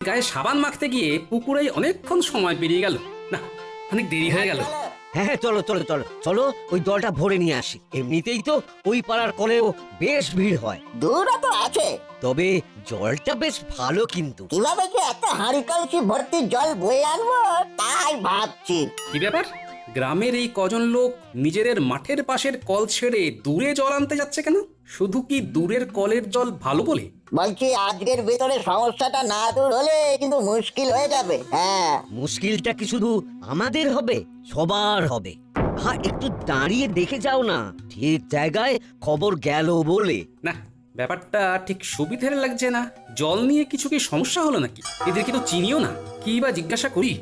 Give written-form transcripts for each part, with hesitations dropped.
গায়ে সাবান মাখতে গিয়ে পুকুরেই অনেকক্ষণ সময় পেরিয়ে গেল। না, অনেক দেরি হয়ে গেল। হ্যাঁ হ্যাঁ, চলো চলো চলো চলো, ওই জলটা ভরে নিয়ে আসি। এমনিতেই তো ওই পাড়ার কলেও বেশ ভিড় হয়, দূরও তো আছে। তবে জলটা বেশ ভালো কিন্তু। কিভাবে যে একটা হাঁড়ি কলসি ভর্তি জল বয়ে আনবো তাই ভাবছি। কি ব্যাপার, গ্রামের এই কজন লোক নিজেদের মাঠের পাশের কল ছেড়ে দূরে জল আনতে যাচ্ছে কেন? শুধু কি দূরের কলের জল ভালো বলে? বলছি আজকের ভেতরে সমস্যাটা না দূর হলে কিন্তু মুশকিল হয়ে যাবে। হ্যাঁ, মুশকিলটা কি শুধু আমাদের হবে? সবার হবে। হ্যাঁ, একটু দাঁড়িয়ে দেখে যাও না, ঠিক জায়গায় খবর গেল বলে। না, ব্যাপারটা ঠিক সুবিধের লাগছে না। জল নিয়ে কিছু কি সমস্যা হলো নাকি? এদের কি তো চিনিও না, কি বা জিজ্ঞাসা করি?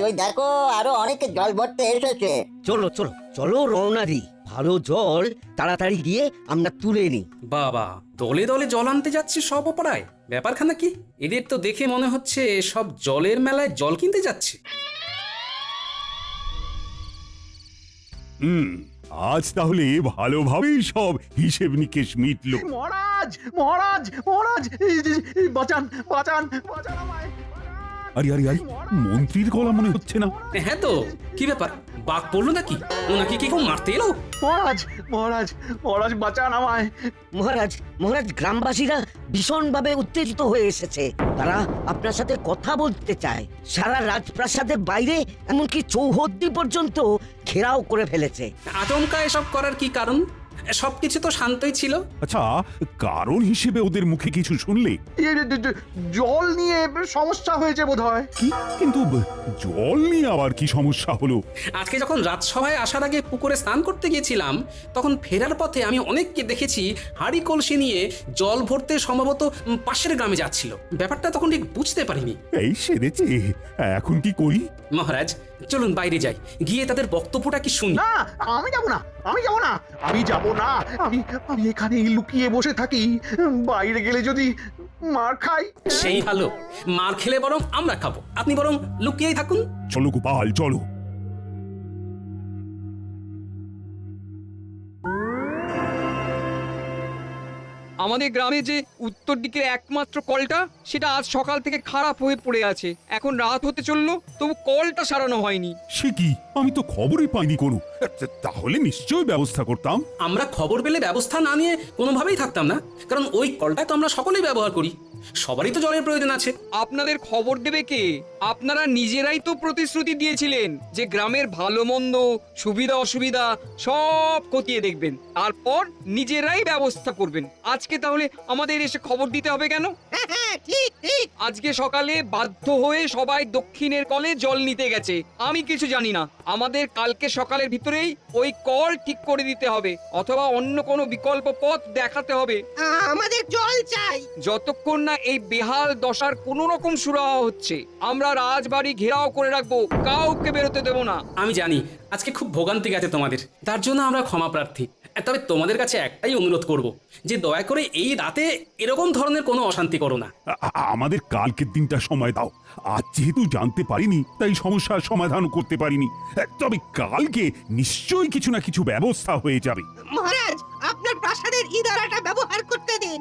ওই দেখো আরো অনেকে জল ভরতে এসেছে। চলো চলো চলো, রওনা দিই। ভালো জল তাড়াতাড়ি গিয়ে আমরা তুলে নিই। বাবা, দলে দলে জল আনতে যাচ্ছে সব অপরায়, ব্যাপারখানা কি? এদের তো দেখে মনে হচ্ছে সব জলের মেলায় জল কিনতে যাচ্ছে। আজ তাহলে ভালোভাবেই সব হিসেব নিকেশ মিটলো। মহারাজ মহারাজ মহারাজ, বাঁচান বাঁচান বাঁচান আমায়। আরে আরে আরে, মন্ত্রীর গলা মনে হচ্ছে না। হ্যাঁ তো, কি ব্যাপার, বাঘ পড়লো নাকি? ওনাকে কি কেউ মারতে এলো? মহারাজ মহারাজ মহারাজ, বাঁচান আমায়। মহারাজ মহারাজ, গ্রামবাসীরা ভীষণভাবে উত্তেজিত হয়ে এসেছে। তারা আপনার সাথে কথা বলতে চায়। সারা রাজপ্রাসাদের বাইরে এমনকি চৌহদ্দি পর্যন্ত ঘেরাও করে ফেলেছে। আচমকা এসব করার কি কারণ? সবকিছু তো শান্তই ছিল। আচ্ছা, কারণ হিসেবে ওদের মুখে কিছু শুনলে? জল নিয়ে সমস্যা হয়েছে বোধহয়। কি কিন্তু জল নিয়ে আবার কি সমস্যা হলো? আজকে যখন রাজসভায় আসার আগে পুকুরে স্নান করতে গিয়েছিলাম, তখন ফেরার পথে আমি অনেককে দেখেছি হাঁড়ি কলসি নিয়ে জল ভরতে সম্ভবত পাশের গ্রামে যাচ্ছিল। ব্যাপারটা তখন ঠিক বুঝতে পারিনি। এই সেরেছে, এখন কি করি? মহারাজ, চলুন বাইরে যাই, গিয়ে তাদের বক্তব্যটা কি শুনি। না, আমি যাব না, আমি যাব না, আমি যাব না। আমি আমি এখানেই লুকিয়ে বসে থাকি। বাইরে গেলে যদি মার খাই। সেই ভালো, মার খেলে বরং আমরা খাবো, আপনি বরং লুকিয়েই থাকুন। চলো গোপাল, চলো। আমাদের গ্রামে যে উত্তর দিকের একমাত্র কলটা, সেটা আজ সকাল থেকে খারাপ হয়ে পড়ে আছে। এখন রাত হতে চললো, তবু কলটা সারানো হয়নি। সে কি, আমি তো খবরই পাইনি কোনো। তাহলে নিশ্চয়ই ব্যবস্থা করতাম। আমরা খবর পেলে ব্যবস্থা না নিয়ে কোনোভাবেই থাকতাম না, কারণ ওই কলটা তো আমরা সকলেই ব্যবহার করি, সবারই তো জলের প্রয়োজন আছে। আপনাদের খবর দেবে কে? আপনারা নিজেরাই তো প্রতিশ্রুতি দিয়েছিলেন যে গ্রামের ভালো মন্দ, সুবিধা অসুবিধা সব খতিয়ে দেখবেন, তারপর নিজেরাই ব্যবস্থা করবেন। আজকে তাহলে আমাদের এসে খবর দিতে হবে কেন? আজকে সকালে বাধ্য হয়ে সবাই দক্ষিণের কলে জল নিতে গেছে, আমি কিছু জানি না। আমাদের কালকে সকালের ভিতরেই ওই কল ঠিক করে দিতে হবে, অথবা অন্য কোনো বিকল্প পথ দেখাতে হবে। আমাদের জল চাই। যতক্ষণ না এই বেহাল দশার কোনো রকম সুরাহা হচ্ছে, আমরা রাজবাড়ি ঘেরাও করে রাখবো, কাউকে বেরোতে দেব না। আমি জানি আজকে খুব ভোগান্তি গেছে তোমাদের, তার জন্য আমরা ক্ষমা প্রার্থী। তবে তোমাদের কাছে একটাই অনুরোধ করব, যে দয়া করে এই রাতে এরকম ধরনের কোনো অশান্তি করো না। আমাদের কালকের দিনটা সময় দাও। আজ যেহেতু জানতে পারিনি, তাই সমস্যার সমাধান করতে পারিনি। তবে কালকে নিশ্চয়ই কিছু না কিছু ব্যবস্থা হয়ে যাবে। মহারাজ, আপনার প্রাসাদের ইদারাটা ব্যবহার করতে দিন।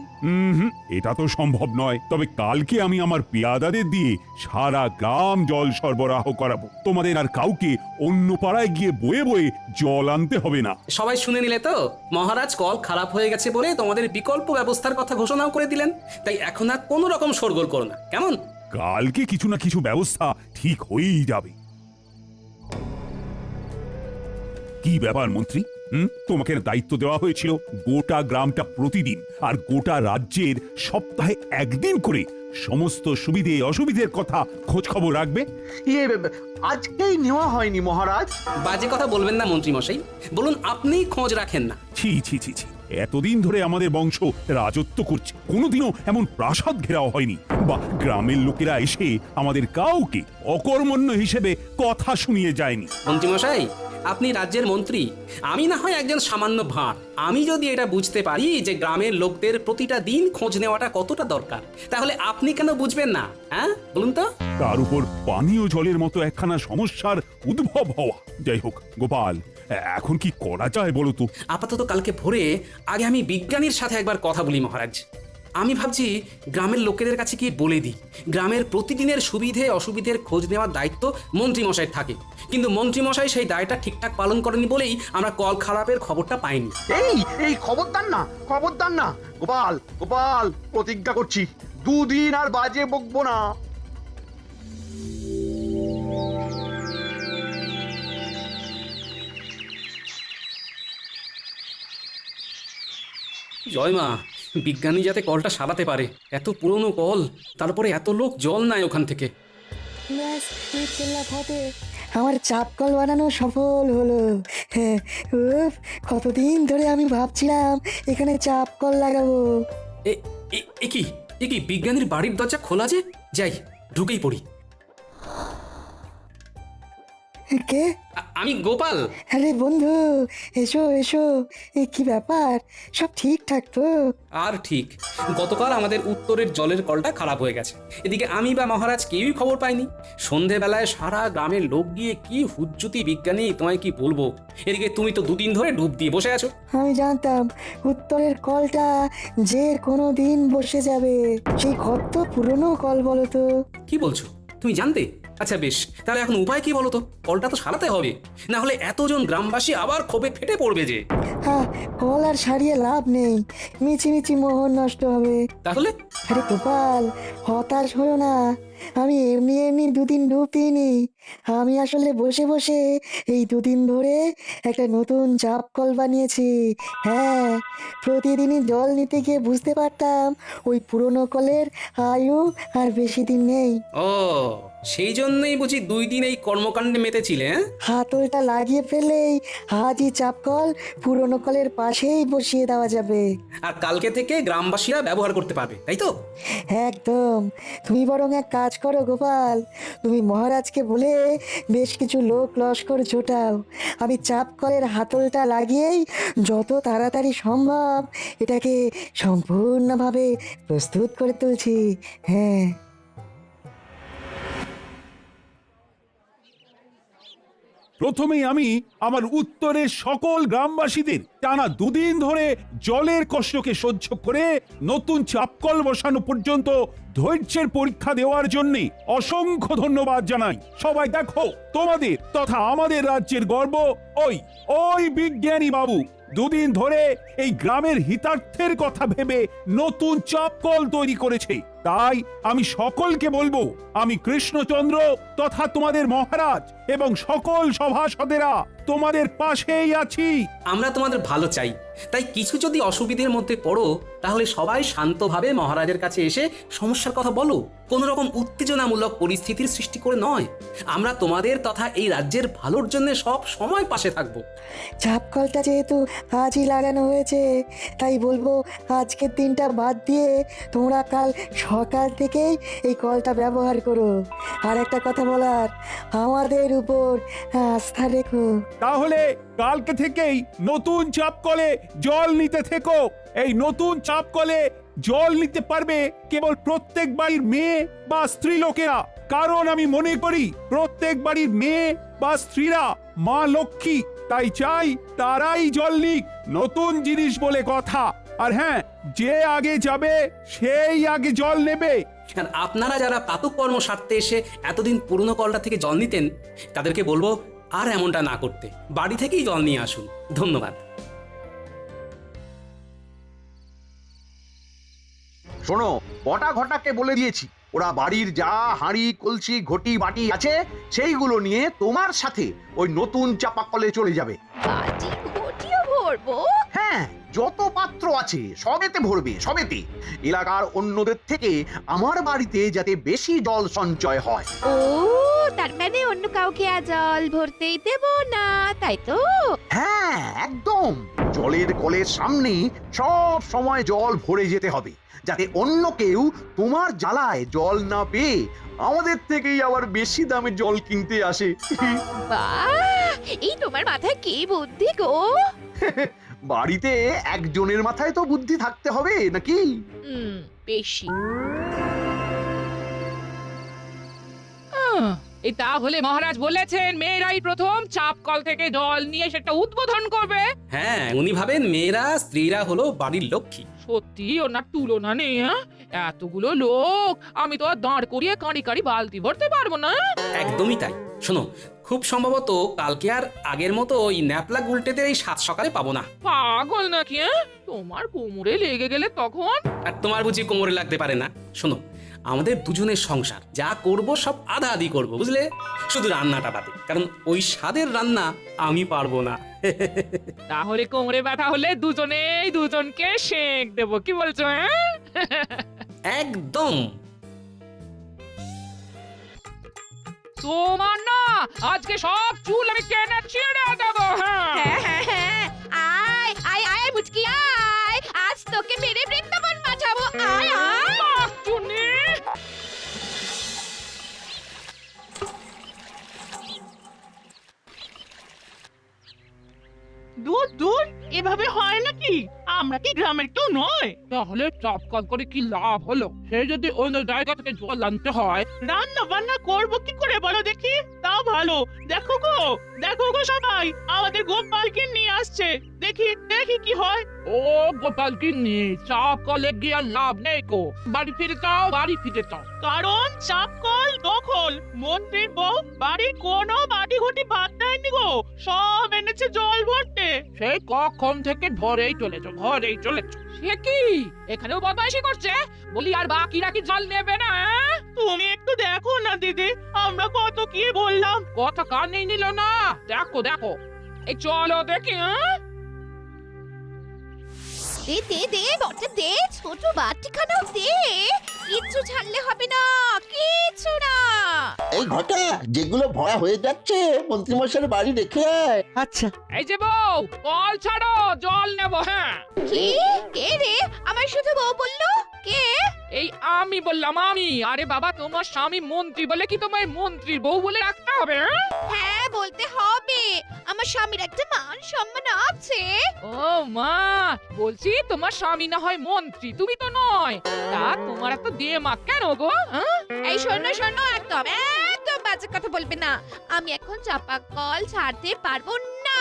এটা তো সম্ভব নয়। তবে কালকে আমি আমার পেয়াদাদের দিয়ে সারা গ্রাম জল সরবরাহ করাবো। তোমাদের আর কাউকে অন্য পাড়ায় গিয়ে বয়ে বয়ে জল আনতে হবে না। সবাই শুনে নিলে তো? মহারাজ কল খারাপ হয়ে গেছে বলে তোমাদের বিকল্প ব্যবস্থার কথা ঘোষণাও করে দিলেন। তাই এখন আর কোনো রকম শোরগোল করো না, কেমন? কালকে কিছু না কিছু ব্যবস্থা ঠিক হয়েই যাবে। কি ব্যাপার মন্ত্রী, তোমাকে দায়িত্ব দেওয়া হয়েছিল গোটা গ্রামটা প্রতিদিন আর গোটা রাজ্যের সপ্তাহে একদিন করে সমস্ত সুবিধে অসুবিধের কথা খোঁজ খবর রাখবে। আজকেই নেওয়া হয়নি মহারাজ। বাজে কথা বলবেন না মন্ত্রী মশাই, বলুন আপনিই খোঁজ রাখেন না। ছি ছি ছি ছি, এতদিন ধরে আমাদের বংশ রাজত্ব করছে, কোনোদিনও এমন প্রাসাদ ঘেরাও হয়নি, বা গ্রামের লোকেরা এসে আমাদের কাউকে অকর্মণ্য হিসেবে কথা শুনিয়ে যায়নি। মন্ত্রী মশাই, আপনি রাজ্যের মন্ত্রী, আমি না হয় একজন সামান্য ভাঁড়। আমি যদি এটা বুঝতে পারি যে গ্রামের লোকদের প্রতিটা দিন খোঁজ নেওয়াটা কতটা দরকার, তাহলে আপনি কেন বুঝবেন না? হ্যাঁ, বলুন তো। তার উপর পানীয় জলের মতো একখানা সমস্যার উদ্ভব হওয়া। যাই হোক গোপাল, এখন কি করা যায় বলো তো? আপাতত কালকে ভোরে আগে আমি বিজ্ঞানীর সাথে একবার কথা বলি মহারাজ। আমি ভাবছি গ্রামের লোকেদের কাছে গিয়ে বলে দিই গ্রামের প্রতিদিনের সুবিধে অসুবিধের খোঁজ নেওয়ার দায়িত্ব মন্ত্রীমশাইয়ের থাকে, কিন্তু মন্ত্রীমশাই সেই দায়টা ঠিকঠাক পালন করেনি বলেই আমরা কল খারাপের খবরটা পাইনি। এই খবরদার না, খবরদার না। গোপাল গোপাল, প্রতিজ্ঞা করছি দুদিন আর বাজে বকবো না। জয় মা, বিজ্ঞানী যাতে কলটা সারাতে পারে। এত পুরনো কল, তারপরে এত লোক জল নেয় ওখান থেকে। ব্যাস, বিসমিল্লাহ ফতে, আমার চাপ কল বানানো সফল হলো। হ্যাঁ, উফ, কতদিন ধরে আমি ভাবছিলাম এখানে চাপ কল লাগাবো। এ এ- এ কি এ কি বিজ্ঞানীর বাড়ির দরজা খোলা যে? যাই, ঢুকেই পড়ি। কে? আমি গোপাল। আরে বন্ধু, এসো এসো। কি ব্যাপার, সব ঠিকঠাক তো? আর ঠিক, গতকাল আমাদের উত্তরের জলের কলটা খারাপ হয়ে গেছে। এদিকে আমি বা মহারাজ কেউই খবর পাইনি। সন্ধেবেলায় সারা গ্রামের লোক গিয়ে কি হুজ্জুতি বিজ্ঞানী, তোমায় কি বলবো। এদিকে তুমি তো দুদিন ধরে ডুব দিয়ে বসে আছো। আমি জানতাম উত্তরের কলটা যে কোনো দিন বসে যাবে। সেই কত পুরনো কল বলো তো। কি বলছো, তুমি জানতে? আচ্ছা বেশ, তাহলে এখন উপায় কি বলো তো? কলটা তো সারাতে হবে, না হলে এতজন গ্রামবাসী আবার ক্ষোভে ফেটে পড়বে যে। হ্যাঁ, কল আর সারিয়ে লাভ নেই, মিছিমিছি মোহর নষ্ট হবে। তাহলে আরে গোপাল, হতাশ হয়েও না। আমি এমনি এমনি দুদিন ডুব দিইনি। আমি আসলে বসে বসে এই দুদিন ধরে একটা নতুন চাপ কল বানিয়েছি। হ্যাঁ, প্রতিদিনই জল নিতে গিয়ে বুঝতে পারতাম ওই পুরনো কলের আয়ু আর বেশি দিন নেই। ও, সেই জন্যই বুঝি 2 দিন এই কর্মকাণ্ডে মেতেছিলে। হ্যাঁ, হাতলটা লাগিয়ে ফেলেই আজই চাপ কল পুরনো কলের পাশেই বসিয়ে দেওয়া যাবে। আর কালকে থেকে গ্রামবাসীরা ব্যবহার করতে পারবে, তাই তো? একদম। তুমি বরং এক কাজ করো গোপাল, তুমি মহারাজকে বলে বেশ কিছু লোক লস্কর জোটাও। আমি চাপ কলের হাতলটা লাগিয়েই যত তাড়াতাড়ি সম্ভব এটাকে সম্পূর্ণভাবে প্রস্তুত করে তুলছি। হ্যাঁ, প্রথমেই আমি আমার উত্তরের সকল গ্রামবাসীদের টানা 2 দিন ধরে জলের কষ্টকে সহ্য করে নতুন চাপকল বসানো পর্যন্ত ধৈর্যের পরীক্ষা দেওয়ার জন্য অসংখ্য ধন্যবাদ জানাই। সবাই দেখো, তোমাদের তথা আমাদের রাজ্যের গর্ব ওই বিজ্ঞানী বাবু 2 দিন ধরে এই গ্রামের হিতার্থের কথা ভেবে নতুন চাপকল তৈরি করেছে। তাই আমি সকলকে বলবো, আমি কৃষ্ণচন্দ্র তথা তোমাদের মহারাজ এবং সকল সভাসদেরা তোমাদের পাশেই আছি। আমরা তোমাদের ভালো চাই, তাই কিছু যদি অসুবিধের মধ্যে পড়ো তাহলে সবাই শান্তভাবে মহারাজের কাছে এসে সমস্যার কথা বলো। কোনো রকম উত্তেজনামূলক পরিস্থিতির সৃষ্টি করে নয়। আমরা তোমাদের তথা এই রাজ্যের ভালোর জন্য সব সময় পাশে থাকবো। চাপ কলটা যেহেতু আজই লাগানো হয়েছে, তাই বলবো আজকের দিনটা বাদ দিয়ে তোমরা কাল সকাল থেকেই এই কলটা ব্যবহার করো। আর একটা কথা বলার, আমাদের উপর আস্থা রেখো। তাহলে কালকে থেকেই নতুন চাপকলে জল নিতে থেকো। এই নতুন চাপকলে জল নিতে পারবে কেবল প্রত্যেক বাড়ির মেয়ে বা স্ত্রী লোকেরা, কারণ আমি মনে করি প্রত্যেক বাড়ির মেয়ে বা স্ত্রীরা মা লক্ষ্মী। তাই চাই তারাই জল নিক, নতুন জিনিস বলে কথা। আর হ্যাঁ, যে আগে যাবে সেই আগে জল নেবে। আর আপনারা যারা প্রাতঃকর্ম সারতে এসে এতদিন পুরনো কলটা থেকে জল নিতেন, তাদেরকে বলবো আর এমনটা না করতে, বাড়ি থেকেই জল নিয়ে আসুন। ধন্যবাদ। শোনো, বটা ঘটাকে বলে দিয়েছি ওরা বাড়ির যা হাঁড়ি কলসি ঘটি বাটি আছে সেইগুলো নিয়ে তোমার সাথে ওই নতুন চাপাকলে চলে যাবে। বাটি ঘটিও ভরবো? হ্যাঁ, যত পাত্র আছে সবেতে ভরবে, সবেতে। এলাকার অন্যদের থেকে আমার বাড়িতে যাতে বেশি জল সঞ্চয় হয়। ও, তার মানে অন্য কাউকে আর জল ভরতেই দেব না, তাই তো? হ্যাঁ, একদম। জলের কলের সামনে সব সময় জল ভরে যেতে হবে, যাতে অন্য কেউ তোমার জ্বালায় জল না পেয়ে আমাদের থেকেই আবার বেশি দামে জল কিনতে আসে। বাহ, এই তোমার মাথায় কি বুদ্ধি গো! বাড়িতে একজনের মাথায় তো বুদ্ধি থাকতে হবে নাকি? বেশি। এই তাহলে মহারাজ বলেছেন মেয়েরাই প্রথম চাপ কল থেকে জল নিয়ে সেটা উদ্বোধন করবে। হ্যাঁ, উনি ভাবেন মেয়েরা স্ত্রীরা হলো বাড়ির লক্ষ্মী। সত্যি ওনার তুলনা নেই। হ্যাঁ, এতগুলো লোক আমি তো আর দাঁড় করিয়ে কাঁড়ি কাঁড়ি বালতি ভরতে পারবো না। একদমই তাই। শোনো, খুব সম্ভবত কালকে আর আগের মতো ওই ন্যাপলা গুলটেদের এই 7 সকালে পাবো না। পাগল নাকি? তোমার কোমরে লেগে গেলে তখন? আর তোমার বুঝি কোমরে লাগতে পারে না? শোনো, আমাদের দুজনের সংসার, যা করব সব আধা আধি করবো, বুঝলে? শুধু রান্নাটা বাদে, কারণ ওই স্বাদের রান্না আমি পারবো না। তাহলে কোমরে ব্যথা হলে দুজনেই দুজনকে শেক দেবো, কি বলছো? হ্যাঁ, একদম। তোমার না আজকে সব চুল আমি টেনে ছিঁড়ে দেবো। হ্যাঁ, আয় আয় আয় মুচকি আয়, আজ তোকে মেরে বৃন্দাবন বাঁচাবো। আয় আয়। চুনি দূর দূর, এভাবে হয় নাকি? আমরা কি গ্রামের কেউ নয়? তাহলে চাপ কল করে কি লাভ হলো? সে যদি অন্য জায়গা থেকে জল আনতে হয়। রান্না বান্না করবো কি করে বলো দেখি? তাও ভালো। দেখো গো সবাই, আমাদের গোপালকে নিয়ে আসছে। দেখি দেখি কি হয়। ও গোপাল গিন্নি, চাপ কলে গিয়ে আর লাভ নেই কো। বাড়ি ফিরে যাও, বাড়ি ফিরে যাও। কারণ চাপ কল দখল। মন্ত্রীর বউ বাড়ির কোনো বাটি ঘটি ভাত দেয়নি গো, সব এনেছে জল ভরতে। সেই কখন থেকে ঘরেই চলেছো, ঘরেই চলেছো। সে কি এখানেও বদমাইশি করছে? বলি আর বাকিরা কি জল নেবে না? তুমি একটু দেখো না দিদি, আমরা কত কি বললাম। কথা কানেই নিল না। দেখো দেখো, এই চলো দেখি। দে দে দে বটে দে, ছোট বাটিখানাও দে। কিচ্ছু ছাড়লে হবে না, কিচ্ছু না। এই ঘটা যেগুলো ভরা হয়ে যাচ্ছে মন্ত্রীমশাইয়ের বাড়ি রেখে আয়। আচ্ছা, এই যে বউ, কল ছাড়ো, জল নেবো। হ্যাঁ, কি? কে রে? আমার শুধু বউ বললো? কে? এই আমি বললাম, আমি। আরে বাবা, তোমার স্বামী মন্ত্রী বলে কি তোমায় মন্ত্রীর বউ বলে রাখতে হবে? হ্যাঁ, বলতে হবে। আমার স্বামীর একটা মান সম্মান আছে। ও মা, বলছি তোমার স্বামী না হয় মন্ত্রী, তুমি তো নয়। তা তোমার এত দেমাগ কেন গো? হ্যাঁ? এই শোনো শোনো, একদম একদম বাজে কথা বলবে না। আমি এখন চাপা কল ছাড়তে পারবো না।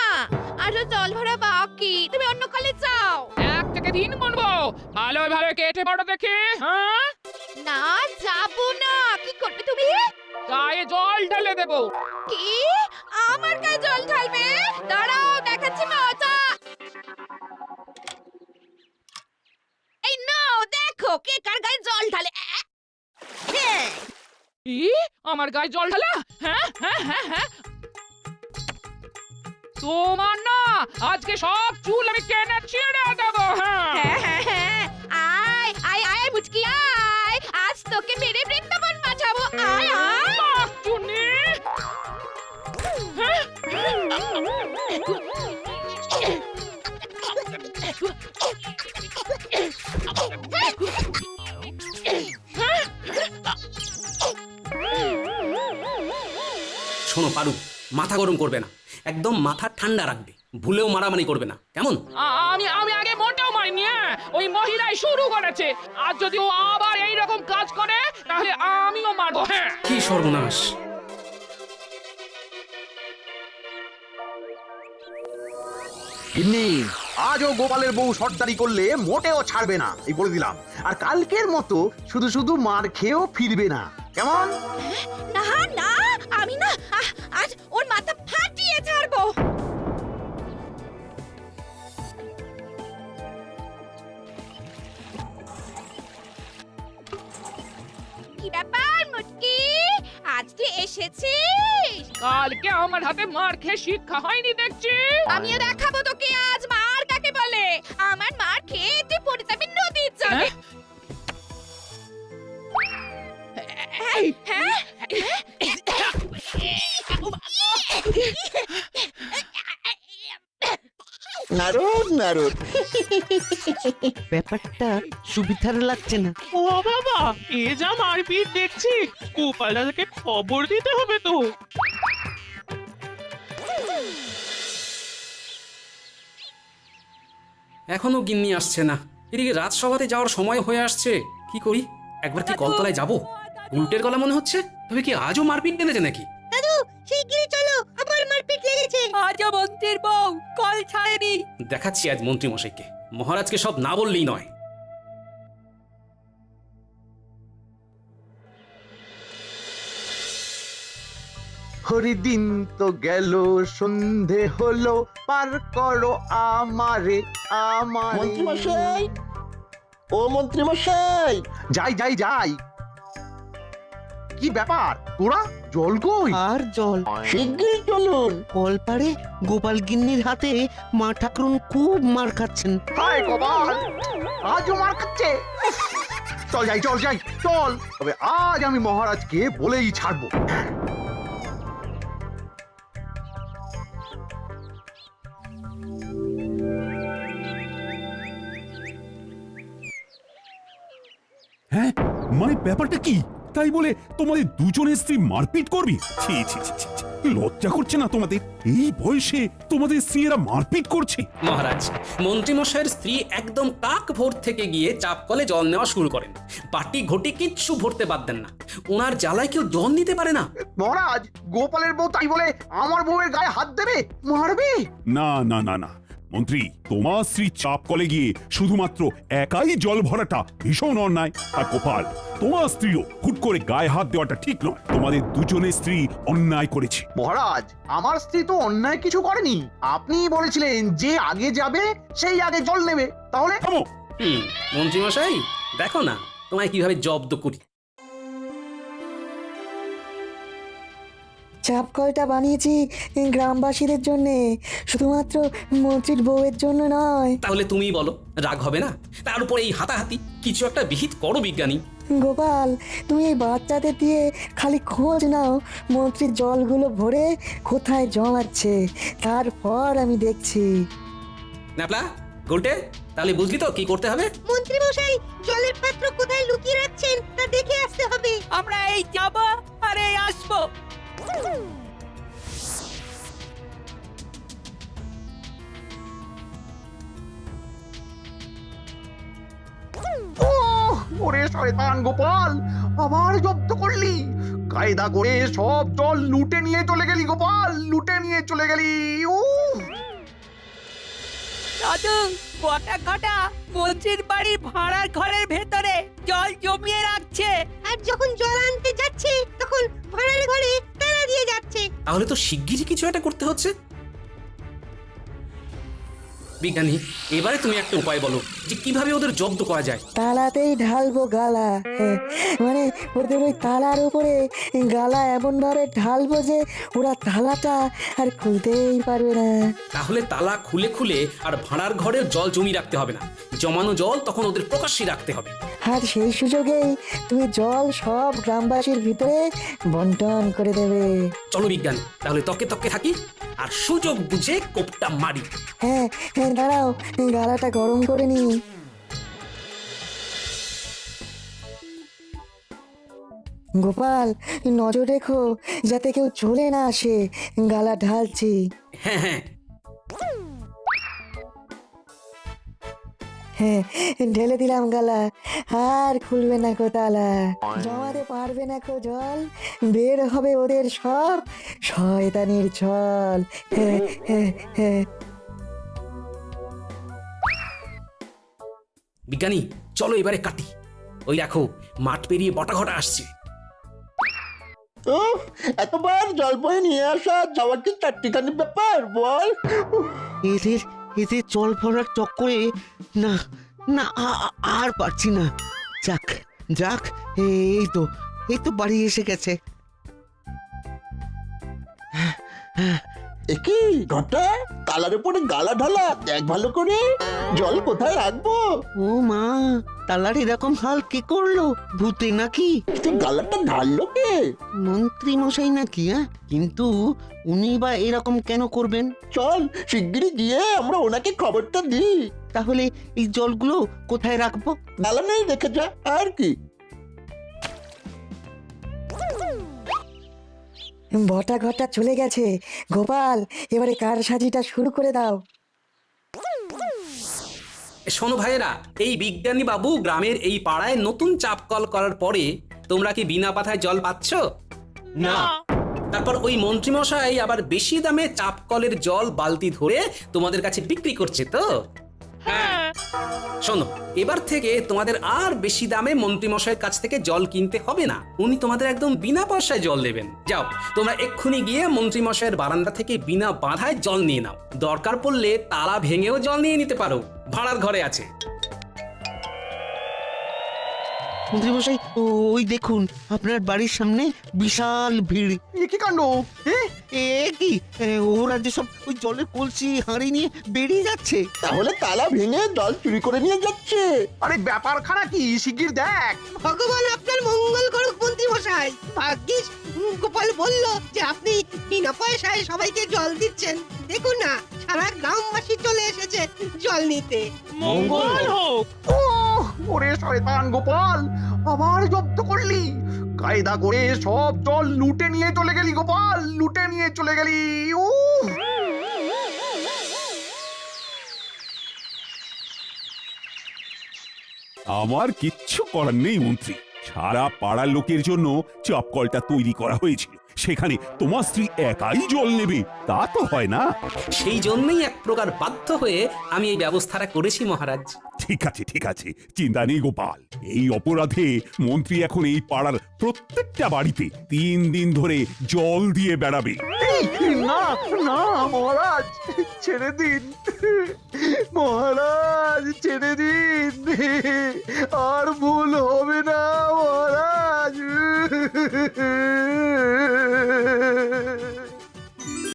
আরো জল ভরা বাকি, তুমি অন্য কলে যাও। 1 থেকে 3 গুনবো, ভালো ভালো কেটে পড়ো দেখি। হ্যাঁ, না, যাবো না। কি করবে তুমি? গায়ে জল ঢেলে দেবো। কি? আমার গায়ে জল ঢালবে? দাঁড়াও, দেখাচ্ছি মজা। এই নাও, দেখো কে কার গায়ে জল ঢালে। হ্যাঁ। ই, আমার গায়ে জল ঢালা? হ্যাঁ হ্যাঁ হ্যাঁ হ্যাঁ, তোমার না আজকে সব চুল আমি টেনে ছিঁড়ে দেবো। হ্যাঁ, আয় আয় আয় মুচকি আয়, আজ তোকে মেরে বৃন্দাবন বাঁচাবো। আয় আয়। চুনি। হ্যাঁ? শোনো পারু, মাথা গরম করবে না, একদম মাথা ঠান্ডা রাখবে। ভুলেও মারামারি করবে না, কেমন? আমি আমি আগে মোটেও মারিনি। ওই মহিলাই শুরু করেছে। আর যদি ও আবার এইরকম কাজ করে তাহলে আমিও মারবো। হ্যাঁ, কি সর্বনাশ! গিন্নি, আজও গোপালের বউ সর্দারি করলে মোটেও ছাড়বে না, এই বলে দিলাম। আর কালকের মতো শুধু শুধু মার খেয়েও ফিরবে না, কেমন? না না, আমি না, আজ ওর মাথা ফাটিয়ে ছাড়বো। কি ব্যাপার মুটকি, আজ তুই এসেছিস? কালকে আমার হাতে মার খেয়ে শিক্ষা হয়নি দেখছি। আমিও দেখাবো তোকে আজ মার কাকে বলে। আমার মার খেয়ে তুই পড়ে যাবি নদীর জলে। হ্যাঁ? নারদ নারদ, ব্যাপারটা সুবিধার লাগছে না। ও বাবা, এ যা মারপিট দেখছি। গোপাল দাদাকে খবর দিতে হবে তো। এখনো গিন্নি আসছে না। এদিকে রাজসভাতে যাওয়ার সময় হয়ে আসছে। কি করি? একবার কি কলতলায় যাব? উল্টের গলা মনে হচ্ছে, তবে কি আজও মারপিট বেঁধেছে নাকি? শিগগিরই চলো, আবার মারপিট লেগেছে। আজও মন্ত্রীর বউ কল ছাড়েনি। দেখাচ্ছি আজ মন্ত্রী মশাইকে, মহারাজকে সব না বললেই নয়। হরিদিন তো গেল, সন্ধে হলো, পার করো আমারে আমারে। মন্ত্রীমশাই, ও মন্ত্রীমশাই, যাই যাই যাই। কি ব্যাপার, তোরা জল কই? আর জল শিগগিরই চলুন। কলপারে গোপাল গিন্নির হাতে মা ঠাকুরন খুব মার খাচ্ছেন। হায় কপাল, আজও মার খাচ্ছে। চল যাই চল যাই চল, তবে আজ আমি মহারাজকে বলেই ছাড়বো। হ্যাঁ, মানে ব্যাপারটা কি? তাই বলে তোমাদের দুজনের স্ত্রী মারপিট করবি? ছি ছি ছি ছি ছি। লজ্জা করছে না তোমাদের? এই বয়সে তোমাদের স্ত্রীরা মারপিট করছে? মহারাজ, মন্ত্রী মশাইয়ের স্ত্রী একদম কাক ভোর থেকে গিয়ে চাপ কলে জল নেওয়া শুরু করেন। বাটি ঘটি কিচ্ছু ভরতে বাদ দেন না। ওনার জ্বালায় কেউ জল নিতে পারে না। মহারাজ, গোপালের বউ তাই বলে আমার বউয়ের গায়ে হাত দেবে, মারবে? না না না না মন্ত্রী, তোমার স্ত্রী চাপ কলে গিয়ে শুধুমাত্র একাই জল ভরাটা ভীষণ অন্যায়। আর গোপাল, তোমার স্ত্রীও হুট করে গায়ে হাত দেওয়াটা ঠিক নয়। তোমাদের দুজনের স্ত্রী অন্যায় করেছে। মহারাজ, আমার স্ত্রী তো অন্যায় কিছু করেনি। আপনি বলেছিলেন যে আগে যাবে সেই আগে জল নেবে, তাহলে? থামো। মন্ত্রী মশাই, দেখো না তোমায় কিভাবে জব্দ করি। চাপ কলটা বানিয়েছি গ্রামবাসীদের জন্য, শুধুমাত্র মন্ত্রীর বউয়ের জন্য নয়। তাহলে তুমিই বলো, রাগ হবে না? তার উপর এই হাতাহাতি, কিছু একটা বিহিত করো বিজ্ঞানী। গোপাল, তুমি এই বাচ্চাদের দিয়ে খালি খোঁজ নাও মন্ত্রীর জলগুলো ভরে কোথায় জমাচ্ছে, তারপর আমি দেখছি। ন্যাপলা, গোলটে, তাহলে বুঝলি তো কি করতে হবে? মন্ত্রী মশাই, জলের পাত্র কোথায় লুকিয়ে রাখছেন তা দেখে আসতে হবে। আমরা এই যাব আর এই আসবো। ওরে শয়তান গোপাল, আবার জব্দ করলি। কায়দা করে সব জল লুটে নিয়ে চলে গেলি গোপাল, লুটে নিয়ে চলে গেলি। দাদু, কটা কটা মন্ত্রীর বাড়ির ভাড়ার ঘরের ভেতরে জল জমিয়ে রাখছে। আর যখন জল আনতে যাচ্ছে তখন ভাড়ার ঘরে তালা দিয়ে যাচ্ছে। তাহলে তো শিগগিরই কিছু একটা করতে হচ্ছে। বিজ্ঞানী, এবারে তুমি একটা উপায় বলো যে কিভাবে ওদের জব্দ করা যায়। তালাতেই ঢালবো গালা, মানে ওদের ওই তালার উপরে গালা এমন ভাবে ঢালবো যে ওরা তালাটা আর খুলতেই পারবে না। তাহলে তালা খুলে খুলে আর ভাড়ার ঘরের জল জমি রাখতে হবে না, জমানো জল তখন ওদের প্রকাশ্যে রাখতে হবে। আর সেই সুযোগেই তুমি জল সব গ্রামবাসীর ভিতরে বন্টন করে দেবে। চলো বিজ্ঞানী, তাহলে তকে তকে থাকি আর সুযোগ বুঝে কোপটা মারি। হ্যাঁ হ্যাঁ, দাঁড়াও, গালাটা গরম করে নি। গোপাল, নজর রেখো যাতে কেউ চলে না আসে, গালা ঢালছি। হ্যাঁ হ্যাঁ, হ্যাঁ, ঢেলে দিলাম গালা, আর খুলবে না কো তালা, জমাতে পারবে না কো জল, বের হবে ওদের সব শয়তানির ছল। হ্যাঁ হ্যাঁ হ্যাঁ। বিজ্ঞানী চলো এবারে কাটি। ওই দেখো, মাঠ পেরিয়ে বটা ঘটা আসছে। এতবার জল বয়ে নিয়ে আসা যাওয়ার কি চারটিখানি ব্যাপার বল? এদের এদের জল ভরার চক্করে না না আর পারছি না। যাক যাক, এই তো বাড়ি এসে গেছে। একই ঘটা, তালার উপরে গালা ঢালা, দেখ ভালো করে জল কোথায় রাখবো। ও মা, তালার এরকম হাল কে করলো? ভূতে নাকি? গালাটা ঢাললো কে? মন্ত্রী মশাই নাকি? কিন্তু উনি বা এরকম কেন করবেন? চল শিগগিরই গিয়ে আমরা ওনাকে খবরটা দিই। তাহলে এই জলগুলো কোথায় রাখবো? গালা নেই রেখে যা, আর কি। বটা ঘটা চলে গেছে। গোপাল, এবারে কার সাজিটা শুরু করে দাও। শোনো ভাইয়েরা, এই বিজ্ঞানী বাবু গ্রামের এই পাড়ায় নতুন চাপ কল করার পরে তোমরা কি বিনা বাধায় জল পাচ্ছ? না তারপর ওই মন্ত্রীমশাই আবার বেশি দামে চাপ কলের জল বালতি ধরে তোমাদের কাছে বিক্রি করছে তো? হ্যাঁ শোনো, এবার থেকে তোমাদের আর বেশি দামে মন্ত্রীমশাইয়ের কাছ থেকে জল কিনতে হবে না। উনি তোমাদের একদম বিনা পয়সায় জল দেবেন। যাও, তোমরা এক্ষুনি গিয়ে মন্ত্রীমশাইয়ের বারান্দা থেকে বিনা বাধায় জল নিয়ে নাও। দরকার পড়লে তালা ভেঙেও জল নিয়ে নিতে পারো, ভাড়ার ঘরে আছে। মন্ত্রীমশাই, ওই দেখুন আপনার বাড়ির সামনে বিশাল ভিড়। এ কি কাণ্ড? এ কি, ওরা যে সব ওই জলের কলসি হাঁড়ি নিয়ে বেরিয়ে যাচ্ছে। তাহলে তালা ভেঙে জল চুরি করে নিয়ে যাচ্ছে। আরে ব্যাপারখানা কি শিগগির দেখ। ভগবান আপনার মঙ্গল করুক মন্ত্রী মশাই। ভাগ্যিস গোপাল বলল যে আপনি বিনা পয়সায় সবাইকে জল দিচ্ছেন। দেখুন না, সারা গ্রামবাসী চলে এসেছে জল নিতে। মঙ্গল হোক। ওরে শয়তান গোপাল, আবার জব্দ করলি। কায়দা করে সব জল লুটে নিয়ে চলে গেলি গোপাল, লুটে নিয়ে চলে গেলি। আমার কিচ্ছু করার নেই মন্ত্রী। সারা পাড়ার লোকের জন্য চাপ কলটা তৈরি করা হয়েছিল, সেখানে তোমার স্ত্রী একাই জল নেবে তা তো হয় না। সেই জন্যই এক প্রকার বাধ্য হয়ে আমি এই ব্যবস্থাটা করেছি মহারাজ। ঠিক আছে, চিন্তা নেই গোপাল। এই অপরাধে মন্ত্রী এখন এই পাড়ার প্রত্যেকটা বাড়িতে 3 দিন ধরে জল দিয়ে বেড়াবে। না না মহারাজ, ছেড়ে দিন মহারাজ, ছেড়ে দিন। আর ভুল হবে না মহারাজ।